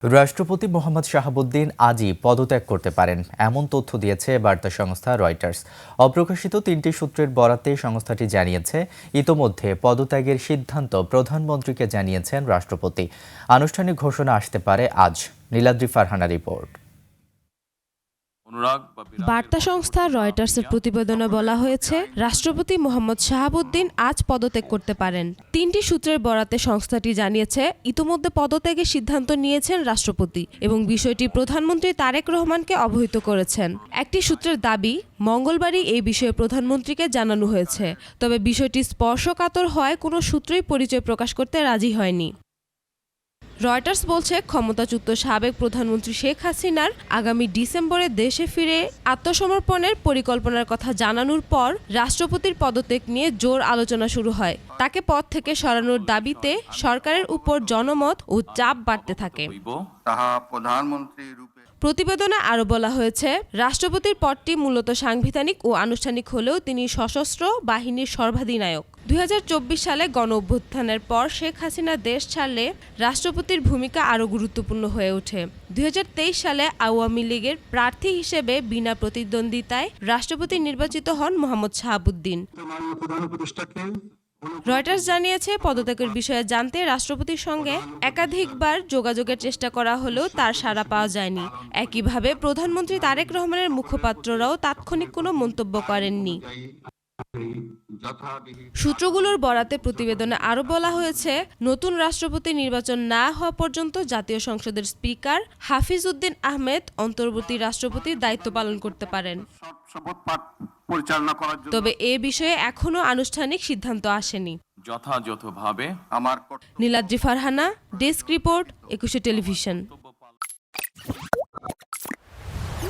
রাষ্ট্রপতি মোহাম্মদ শাহাবুদ্দিন আজই পদত্যাগ করতে পারেন এমন তথ্য দিয়েছে বার্তা সংস্থা রয়টার্স। অপ্রকাশিত ৩টি সূত্রের বরাতে সংস্থাটি জানিয়েছে, ইতোমধ্যে পদত্যাগের সিদ্ধান্ত প্রধানমন্ত্রীকে জানিয়েছেন রাষ্ট্রপতি। আনুষ্ঠানিক ঘোষণা আসতে পারে আজ। নীলাদ্রি ফারহানা রিপোর্ট। বার্তা সংস্থা রয়টার্সের প্রতিবেদনে বলা হয়েছে, রাষ্ট্রপতি মোহাম্মদ শাহাবুদ্দিন আজ পদত্যাগ করতে পারেন। ৩টি সূত্রের বরাতে সংস্থাটি জানিয়েছে, ইতোমধ্যে পদত্যাগের সিদ্ধান্ত নিয়েছেন রাষ্ট্রপতি এবং বিষয়টি প্রধানমন্ত্রী তারেক রহমানকে অবহিত করেছেন। একটি সূত্রের দাবি, মঙ্গলবারই এই বিষয়ে প্রধানমন্ত্রীকে জানানো হয়েছে। তবে বিষয়টি স্পর্শকাতর হওয়ায় কোনো সূত্রই পরিচয় প্রকাশ করতে রাজি হয়নি। রয়টার্স বলছে, ক্ষমতাচ্যুত সাবেক প্রধানমন্ত্রী শেখ হাসিনার আগামী ডিসেম্বরে দেশে ফিরে আত্মসমর্পণের পরিকল্পনার কথা জানানোর পর রাষ্ট্রপতির পদত্যাগ নিয়ে জোর আলোচনা শুরু হয়। তাকে পদ থেকে সরানোর দাবিতে সরকারের উপর জনমত ও চাপ বাড়তে থাকে। প্রতিবেদনে আরও বলা হয়েছে, রাষ্ট্রপতির পদটি মূলত সাংবিধানিক ও আনুষ্ঠানিক হলেও তিনি সশস্ত্র বাহিনীর সর্বাধিনায়ক। ২০২৪ সালে গণঅভ্যুত্থানের পর শেখ হাসিনা দেশ ছাড়লে রাষ্ট্রপতির ভূমিকা আরও গুরুত্বপূর্ণ হয়ে ওঠে। ২০২৩ সালে আওয়ামী লীগের প্রার্থী হিসেবে বিনা প্রতিদ্বন্দ্বিতায় রাষ্ট্রপতি নির্বাচিত হন মোহাম্মদ শাহাবুদ্দিন। রয়টার্স জানিয়েছে, পদত্যাগের বিষয়ে জানতে রাষ্ট্রপতির সঙ্গে একাধিকবার যোগাযোগের চেষ্টা করা হলেও তার সাড়া পাওয়া যায়নি। একইভাবে প্রধানমন্ত্রী তারেক রহমানের মুখপাত্ররাও তাৎক্ষণিক কোনো মন্তব্য করেননি। সূত্রগুলোর বরাতে প্রতিবেদনে আরও বলা হয়েছে, নতুন রাষ্ট্রপতি নির্বাচন না হওয়া পর্যন্ত জাতীয় সংসদের স্পিকার হাফিজ উদ্দিন আহমেদ অন্তর্বর্তী রাষ্ট্রপতির দায়িত্ব পালন করতে পারেন। তবে এ বিষয়ে এখনও আনুষ্ঠানিক সিদ্ধান্ত আসেনি। যথাযথভাবে Niladri Farhana, desk report, ২১ television.